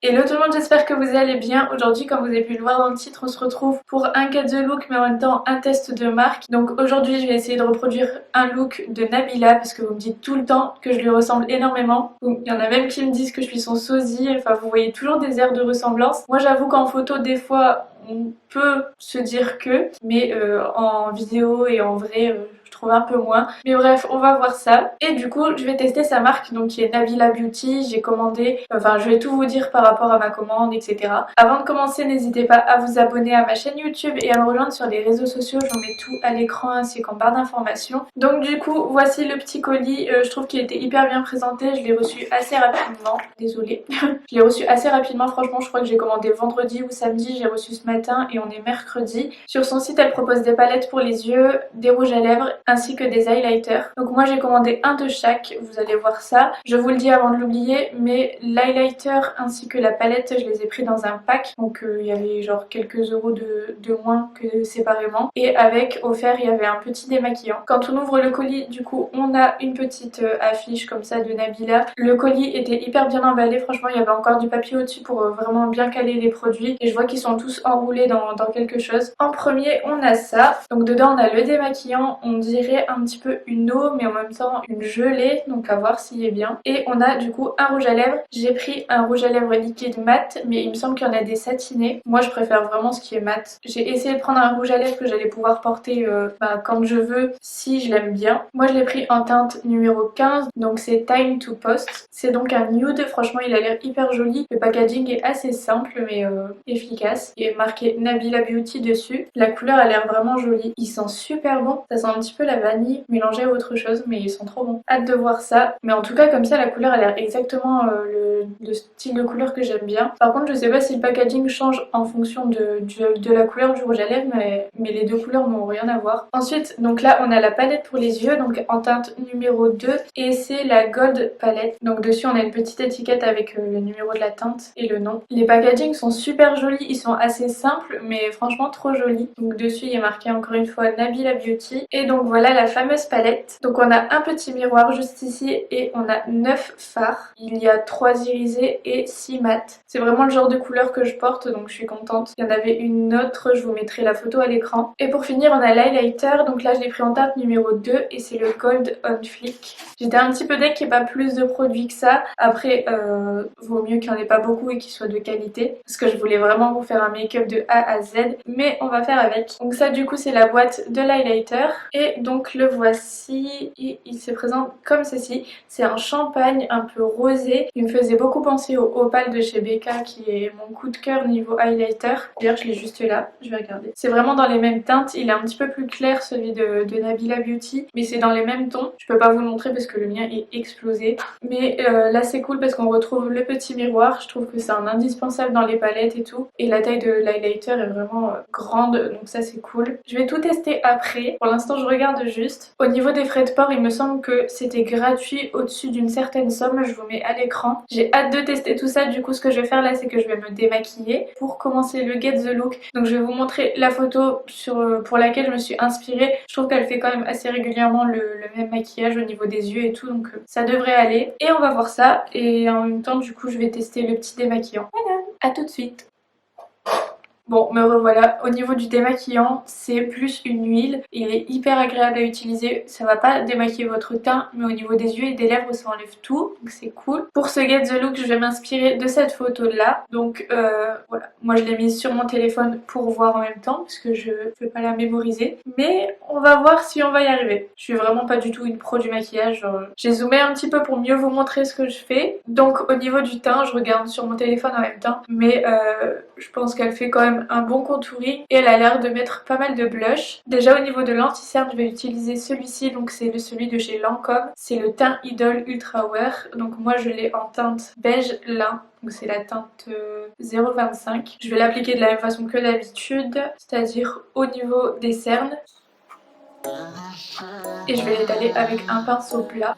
Hello tout le monde, j'espère que vous allez bien. Aujourd'hui, comme vous avez pu le voir dans le titre, on se retrouve pour un Get the Look mais en même temps un test de marque. Donc aujourd'hui, je vais essayer de reproduire un look de Nabila parce que vous me dites tout le temps que je lui ressemble énormément. Donc, il y en a même qui me disent que je suis son sosie, enfin vous voyez toujours des airs de ressemblance. Moi j'avoue qu'en photo des fois on peut se dire que, mais en vidéo et en vrai je trouve un peu moins. Mais bref, on va voir ça. Et du coup, je vais tester sa marque, donc qui est Nabila Beauty. J'ai commandé, enfin je vais tout vous dire par rapport à ma commande, etc. Avant de commencer, n'hésitez pas à vous abonner à ma chaîne YouTube et à me rejoindre sur les réseaux sociaux. J'en mets tout à l'écran ainsi qu'en barre d'informations. Donc du coup, voici le petit colis. Je trouve qu'il était hyper bien présenté. Je l'ai reçu assez rapidement. Désolée. Je l'ai reçu assez rapidement. Franchement, je crois que j'ai commandé vendredi ou samedi. J'ai reçu ce matin et on est mercredi. Sur son site, elle propose des palettes pour les yeux, des rouges à lèvres ainsi que des highlighters. Donc moi j'ai commandé un de chaque, vous allez voir ça. Je vous le dis avant de l'oublier, mais l'highlighter ainsi que la palette, je les ai pris dans un pack. Donc il y avait genre quelques euros de moins que séparément. Et avec offert, il y avait un petit démaquillant. Quand on ouvre le colis, du coup, on a une petite affiche comme ça de Nabila. Le colis était hyper bien emballé, franchement il y avait encore du papier au-dessus pour vraiment bien caler les produits. Et je vois qu'ils sont tous enroulés dans quelque chose. En premier, on a ça. Donc dedans, on a le démaquillant. On dirait un petit peu une eau, mais en même temps une gelée. Donc à voir s'il est bien. Et on a du coup un rouge à lèvres. J'ai pris un rouge à lèvres liquide mat, mais il me semble qu'il y en a des satinés. Moi, je préfère vraiment ce qui est mat. J'ai essayé de prendre un rouge à lèvres que j'allais pouvoir porter quand je veux, si je l'aime bien. Moi, je l'ai pris en teinte numéro 15. Donc c'est Time to Post. C'est donc un nude. Franchement, il a l'air hyper joli. Le packaging est assez simple, mais efficace. Il est marqué Nabila Beauty dessus. La couleur a l'air vraiment jolie. Ils sont super bons. Ça sent un petit peu la vanille mélangée à autre chose, mais ils sont trop bons. Hâte de voir ça. Mais en tout cas, comme ça, la couleur a l'air exactement le style de couleur que j'aime bien. Par contre, je sais pas si le packaging change en fonction de la couleur du rouge à lèvres, mais les deux couleurs n'ont rien à voir. Ensuite, donc là, on a la palette pour les yeux, donc en teinte numéro 2, et c'est la Gold Palette. Donc dessus, on a une petite étiquette avec le numéro de la teinte et le nom. Les packagings sont super jolis, ils sont assez simples, mais franchement trop jolis. Donc dessus, il est marqué encore une fois Nabila Beauty. Et donc voilà la fameuse palette. Donc on a un petit miroir juste ici et on a 9 fards. Il y a 3 irisés et 6 mat. C'est vraiment le genre de couleur que je porte, donc je suis contente. Il y en avait une autre, je vous mettrai la photo à l'écran. Et pour finir, on a l'highlighter. Donc là, je l'ai pris en teinte numéro 2 et c'est le Gold on Flick. J'étais un petit peu deck qu'il n'y ait pas plus de produits que ça. Après, vaut mieux qu'il n'y en ait pas beaucoup et qu'il soit de qualité. Parce que je voulais vraiment vous faire un make-up de A à Z. Mais on va faire avec. Donc ça, du coup, c'est la boîte de l'highlighter. Et donc le voici. Et il se présente comme ceci. C'est un champagne un peu rosé. Il me faisait beaucoup penser au Opal de chez Becca qui est mon coup de cœur niveau highlighter. D'ailleurs, je l'ai juste là. Je vais regarder. C'est vraiment dans les mêmes teintes. Il est un petit peu plus clair celui de Nabila Beauty. Mais c'est dans les mêmes tons. Je peux pas vous le montrer parce que le mien est explosé. Mais là, c'est cool parce qu'on retrouve le petit miroir. Je trouve que c'est un indispensable dans les palettes et tout. Et la taille de l'highlighter est vraiment grande. Donc ça, c'est cool. Je vais tout tester après. Pour l'instant, je regarde juste. Au niveau des frais de port, il me semble que c'était gratuit au-dessus d'une certaine somme. Je vous mets à l'écran. J'ai hâte de tester tout ça. Du coup, ce que je vais faire là, c'est que je vais me démaquiller pour commencer le Get the Look. Donc je vais vous montrer la photo pour laquelle je me suis inspirée. Je trouve qu'elle fait quand même assez régulièrement le même maquillage au niveau des yeux et tout. Donc ça devrait aller. Et on va voir ça. Et en même temps, du coup, je vais tester le petit démaquillant. Voilà, à tout de suite. Bon, me revoilà. Au niveau du démaquillant, c'est plus une huile. Il est hyper agréable à utiliser. Ça va pas démaquiller votre teint, mais au niveau des yeux et des lèvres, ça enlève tout. Donc c'est cool. Pour ce Get the Look, je vais m'inspirer de cette photo-là. Donc voilà. Moi, je l'ai mise sur mon téléphone pour voir en même temps, parce que je ne peux pas la mémoriser. Mais on va voir si on va y arriver. Je suis vraiment pas du tout une pro du maquillage. Genre, j'ai zoomé un petit peu pour mieux vous montrer ce que je fais. Donc au niveau du teint, je regarde sur mon téléphone en même temps. Mais je pense qu'elle fait quand même un bon contouring et elle a l'air de mettre pas mal de blush. Déjà au niveau de l'anti-cerne, je vais utiliser celui-ci, donc c'est celui de chez Lancôme. C'est le teint Idol Ultra Wear. Donc moi je l'ai en teinte beige lin. Donc c'est la teinte 0,25. Je vais l'appliquer de la même façon que d'habitude, c'est-à-dire au niveau des cernes. Et je vais l'étaler avec un pinceau plat.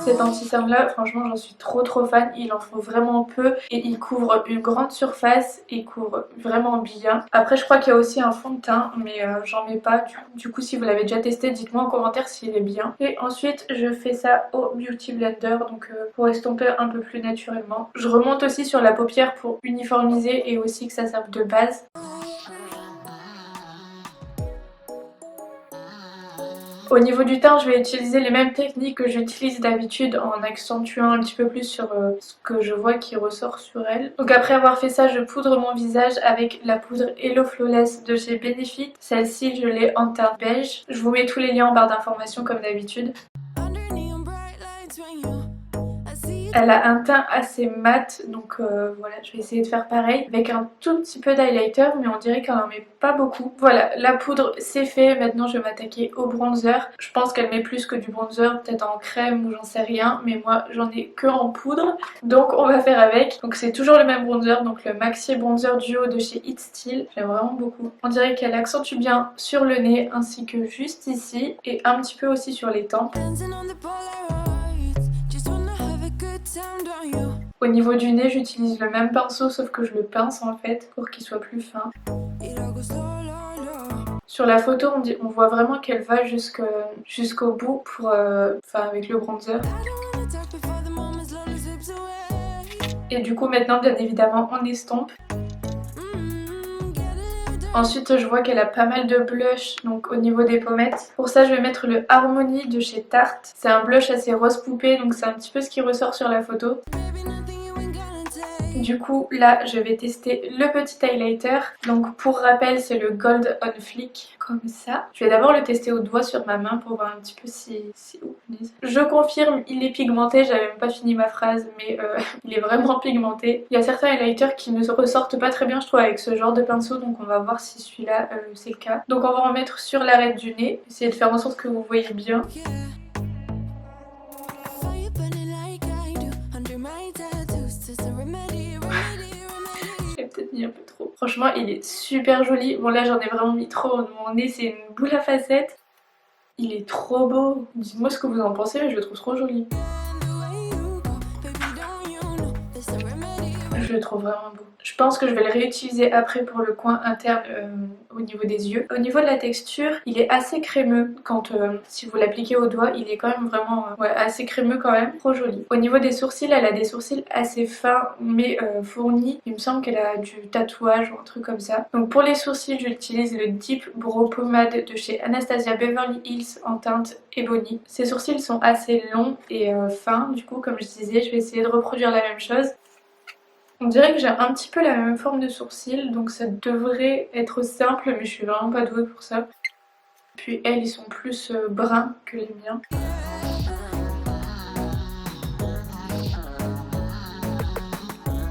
Cet anti-cerne là, franchement j'en suis trop fan, il en faut vraiment peu et il couvre une grande surface, il couvre vraiment bien. Après je crois qu'il y a aussi un fond de teint mais j'en mets pas. Du coup si vous l'avez déjà testé, dites-moi en commentaire s'il est bien. Et ensuite je fais ça au Beauty Blender, donc pour estomper un peu plus naturellement. Je remonte aussi sur la paupière pour uniformiser et aussi que ça serve de base. Au niveau du teint, je vais utiliser les mêmes techniques que j'utilise d'habitude en accentuant un petit peu plus sur ce que je vois qui ressort sur elle. Donc après avoir fait ça, je poudre mon visage avec la poudre Hello Flawless de chez Benefit. Celle-ci, je l'ai en teint beige. Je vous mets tous les liens en barre d'informations comme d'habitude. Elle a un teint assez mat, donc voilà, je vais essayer de faire pareil avec un tout petit peu d'highlighter, mais on dirait qu'elle en met pas beaucoup. Voilà, la poudre c'est fait, maintenant je vais m'attaquer au bronzer. Je pense qu'elle met plus que du bronzer, peut-être en crème ou j'en sais rien, mais moi j'en ai que en poudre, donc on va faire avec. Donc c'est toujours le même bronzer, donc le Maxi Bronzer Duo de chez It Still, j'aime vraiment beaucoup. On dirait qu'elle accentue bien sur le nez ainsi que juste ici et un petit peu aussi sur les tempes. Au niveau du nez, j'utilise le même pinceau sauf que je le pince en fait pour qu'il soit plus fin. Sur la photo, on voit vraiment qu'elle va jusqu'au bout pour, avec le bronzer. Et du coup maintenant, bien évidemment, on estompe. Ensuite, je vois qu'elle a pas mal de blush donc au niveau des pommettes. Pour ça, je vais mettre le Harmony de chez Tarte. C'est un blush assez rose poupée, donc c'est un petit peu ce qui ressort sur la photo. Du coup, là, je vais tester le petit highlighter. Donc, pour rappel, c'est le Gold On Flick, comme ça. Je vais d'abord le tester au doigt sur ma main pour voir un petit peu si... Je confirme, il est pigmenté. J'avais même pas fini ma phrase, mais il est vraiment pigmenté. Il y a certains highlighters qui ne ressortent pas très bien, je trouve, avec ce genre de pinceau. Donc, on va voir si celui-là, c'est le cas. Donc, on va en mettre sur l'arête du nez. Essayez de faire en sorte que vous voyez bien. J'ai peut-être mis un peu trop. Franchement, il est super joli. Bon, là, j'en ai vraiment mis trop. Mon nez, c'est une boule à facettes. Il est trop beau. Dites-moi ce que vous en pensez, mais je le trouve trop joli. Je le trouve vraiment beau. Je pense que je vais le réutiliser après pour le coin interne au niveau des yeux. Au niveau de la texture, il est assez crémeux. Si vous l'appliquez au doigt, il est quand même vraiment assez crémeux quand même. Trop joli. Au niveau des sourcils, elle a des sourcils assez fins mais fournis. Il me semble qu'elle a du tatouage ou un truc comme ça. Donc pour les sourcils, j'utilise le Deep Brow Pomade de chez Anastasia Beverly Hills en teinte Ebony. Ces sourcils sont assez longs et fins. Du coup, comme je disais, je vais essayer de reproduire la même chose. On dirait que j'ai un petit peu la même forme de sourcils, donc ça devrait être simple, mais je suis vraiment pas douée pour ça. Puis elles, ils sont plus bruns que les miens.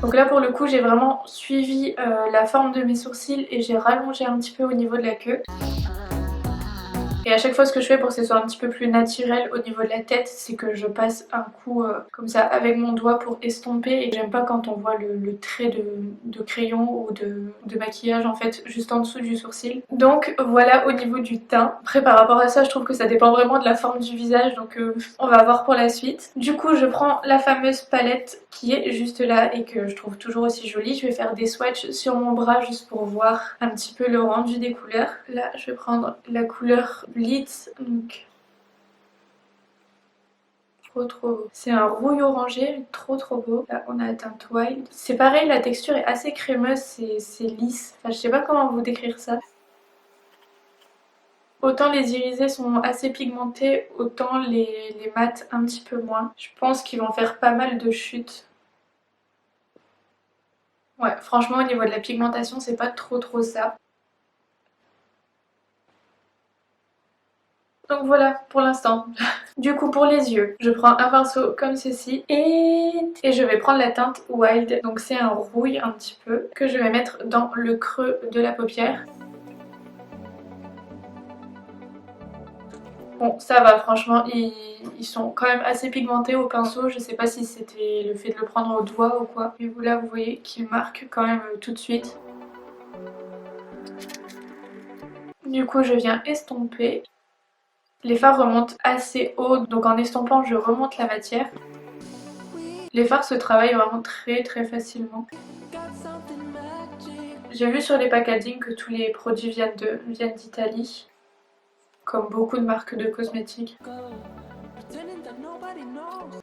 Donc là pour le coup j'ai vraiment suivi la forme de mes sourcils et j'ai rallongé un petit peu au niveau de la queue. Et à chaque fois ce que je fais pour que ce soit un petit peu plus naturel au niveau de la tête, c'est que je passe un coup comme ça avec mon doigt pour estomper. Et j'aime pas quand on voit le trait de crayon ou de maquillage en fait juste en dessous du sourcil. Donc voilà au niveau du teint. Après par rapport à ça je trouve que ça dépend vraiment de la forme du visage, donc on va voir pour la suite. Du coup je prends la fameuse palette qui est juste là et que je trouve toujours aussi jolie. Je vais faire des swatchs sur mon bras juste pour voir un petit peu le rendu des couleurs. Là je vais prendre la couleur Blitz, donc trop beau. C'est un rouille orangé, trop beau. Là on a la teinte Wild. C'est pareil, la texture est assez crémeuse, c'est lisse. Enfin je sais pas comment vous décrire ça. Autant les irisés sont assez pigmentés, autant les mats un petit peu moins. Je pense qu'ils vont faire pas mal de chutes. Ouais, franchement au niveau de la pigmentation c'est pas trop ça. Donc voilà pour l'instant. Du coup pour les yeux, je prends un pinceau comme ceci et je vais prendre la teinte Wild. Donc c'est un rouille un petit peu que je vais mettre dans le creux de la paupière. Bon ça va franchement, ils sont quand même assez pigmentés au pinceau. Je sais pas si c'était le fait de le prendre au doigt ou quoi. Mais là vous voyez qu'il marque quand même tout de suite. Du coup je viens estomper. Les fards remontent assez haut, donc en estompant je remonte la matière. Les fards se travaillent vraiment très facilement. J'ai vu sur les packaging que tous les produits viennent d'Italie, comme beaucoup de marques de cosmétiques.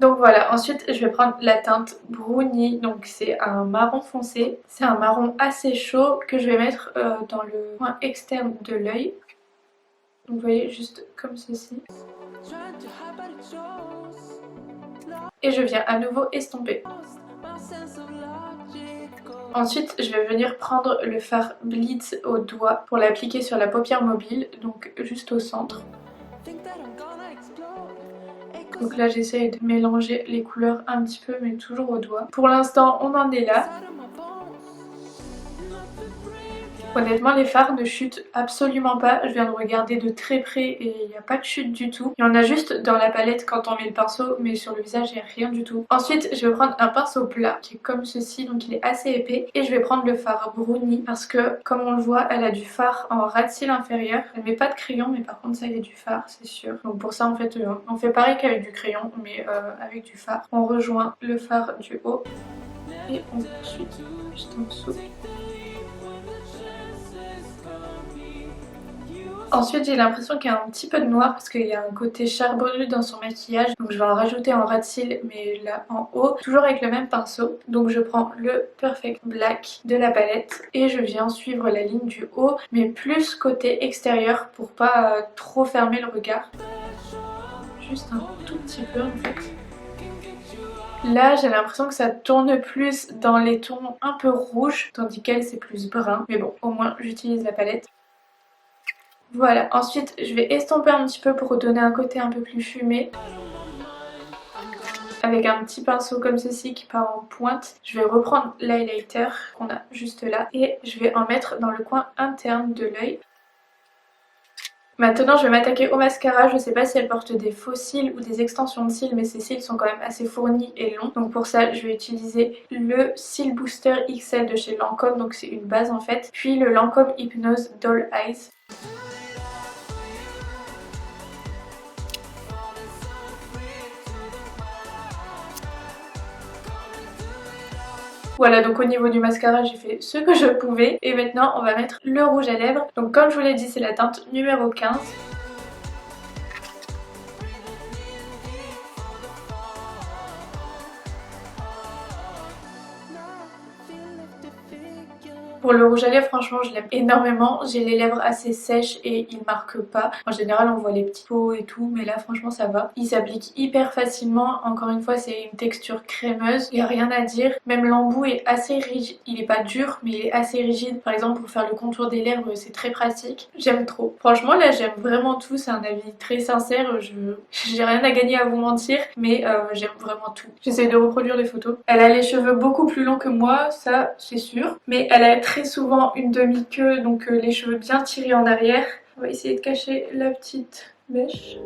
Donc voilà, ensuite je vais prendre la teinte Brownie, donc c'est un marron foncé. C'est un marron assez chaud que je vais mettre dans le coin externe de l'œil. Donc vous voyez, juste comme ceci. Et je viens à nouveau estomper. Ensuite, je vais venir prendre le fard Blitz au doigt pour l'appliquer sur la paupière mobile, donc juste au centre. Donc là, j'essaye de mélanger les couleurs un petit peu, mais toujours au doigt. Pour l'instant, on en est là. Honnêtement, les fards ne chutent absolument pas. Je viens de regarder de très près et il n'y a pas de chute du tout. Il y en a juste dans la palette quand on met le pinceau, mais sur le visage, il n'y a rien du tout. Ensuite, je vais prendre un pinceau plat qui est comme ceci, donc il est assez épais. Et je vais prendre le fard Brownie parce que, comme on le voit, elle a du fard en ras de cils inférieur. Elle met pas de crayon, mais par contre, ça, il y a du fard, c'est sûr. Donc pour ça, en fait, on fait pareil qu'avec du crayon, mais avec du fard. On rejoint le fard du haut et on poursuit juste en dessous. Ensuite, j'ai l'impression qu'il y a un petit peu de noir parce qu'il y a un côté charbonneux dans son maquillage. Donc je vais en rajouter en ras de cils, mais là en haut, toujours avec le même pinceau. Donc je prends le Perfect Black de la palette et je viens suivre la ligne du haut, mais plus côté extérieur pour pas trop fermer le regard. Juste un tout petit peu en fait. Là, j'ai l'impression que ça tourne plus dans les tons un peu rouges, tandis qu'elle c'est plus brun. Mais bon, au moins j'utilise la palette. Voilà, ensuite je vais estomper un petit peu pour donner un côté un peu plus fumé. Avec un petit pinceau comme ceci qui part en pointe, je vais reprendre l'highlighter qu'on a juste là et je vais en mettre dans le coin interne de l'œil. Maintenant je vais m'attaquer au mascara, je sais pas si elle porte des faux cils ou des extensions de cils, mais ces cils sont quand même assez fournis et longs. Donc pour ça je vais utiliser le Cil Booster XL de chez Lancôme, donc c'est une base en fait, puis le Lancôme Hypnose Doll Eyes. Voilà, donc au niveau du mascara j'ai fait ce que je pouvais et maintenant on va mettre le rouge à lèvres. Donc comme je vous l'ai dit, c'est la teinte numéro 15. Pour le rouge à lèvres, franchement, je l'aime énormément. J'ai les lèvres assez sèches et il marque pas. En général, on voit les petits pots et tout, mais là, franchement, ça va. Il s'applique hyper facilement. Encore une fois, c'est une texture crémeuse. Il n'y a rien à dire. Même l'embout est assez rigide. Il est pas dur, mais il est assez rigide. Par exemple, pour faire le contour des lèvres, c'est très pratique. J'aime trop. Franchement, là, j'aime vraiment tout. C'est un avis très sincère. J'ai rien à gagner à vous mentir, mais j'aime vraiment tout. J'essaie de reproduire les photos. Elle a les cheveux beaucoup plus longs que moi, ça, c'est sûr. Mais elle a très souvent une demi-queue, donc les cheveux bien tirés en arrière. On va essayer de cacher la petite mèche.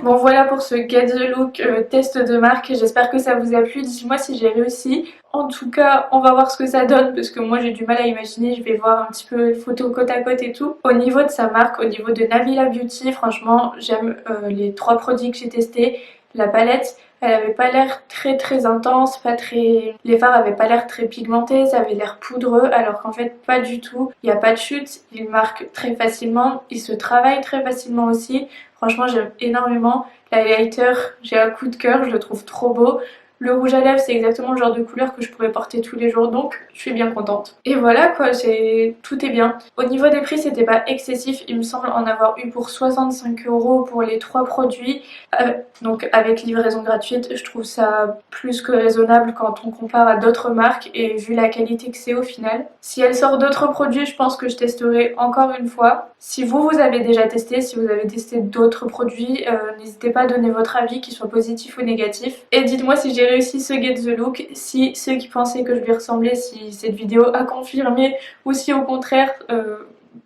Bon voilà pour ce Get the Look test de marque, j'espère que ça vous a plu, dites-moi si j'ai réussi. En tout cas, on va voir ce que ça donne parce que moi j'ai du mal à imaginer, je vais voir un petit peu les photos côte à côte et tout. Au niveau de sa marque, au niveau de Nabila Beauty, franchement j'aime les 3 produits que j'ai testés. La palette, elle avait pas l'air très intense, pas très... Les fards avaient pas l'air très pigmentés, ça avait l'air poudreux alors qu'en fait pas du tout. Il n'y a pas de chute, il marque très facilement, il se travaille très facilement aussi. Franchement j'aime énormément. L'highlighter, j'ai un coup de cœur, je le trouve trop beau. Le rouge à lèvres, c'est exactement le genre de couleur que je pourrais porter tous les jours, donc je suis bien contente. Et voilà quoi, tout est bien. Au niveau des prix, c'était pas excessif, il me semble en avoir eu pour 65 € pour les 3 produits. Donc avec livraison gratuite, je trouve ça plus que raisonnable quand on compare à d'autres marques et vu la qualité que c'est au final. Si elle sort d'autres produits, je pense que je testerai encore une fois. Si vous avez déjà testé, si vous avez testé d'autres produits, n'hésitez pas à donner votre avis, qu'il soit positif ou négatif. Et dites-moi si j'ai réussi ce Get the Look, si ceux qui pensaient que je lui ressemblais, si cette vidéo a confirmé ou si au contraire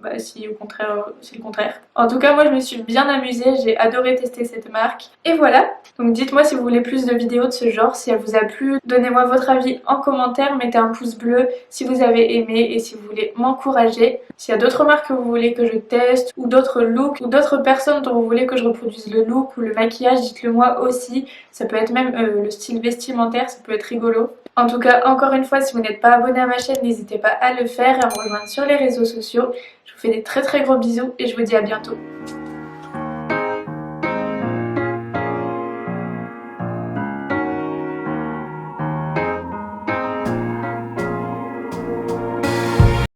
bah, si au contraire c'est le contraire. En tout cas moi je me suis bien amusée, j'ai adoré tester cette marque. Et voilà, donc dites-moi si vous voulez plus de vidéos de ce genre, si elle vous a plu, donnez-moi votre avis en commentaire, mettez un pouce bleu si vous avez aimé et si vous voulez m'encourager. S'il y a d'autres marques que vous voulez que je teste, ou d'autres looks, ou d'autres personnes dont vous voulez que je reproduise le look ou le maquillage, dites-le moi aussi. Ça peut être même le style vestimentaire, ça peut être rigolo. En tout cas, encore une fois, si vous n'êtes pas abonné à ma chaîne, n'hésitez pas à le faire et à me rejoindre sur les réseaux sociaux. Je vous fais des très gros bisous et je vous dis à bientôt.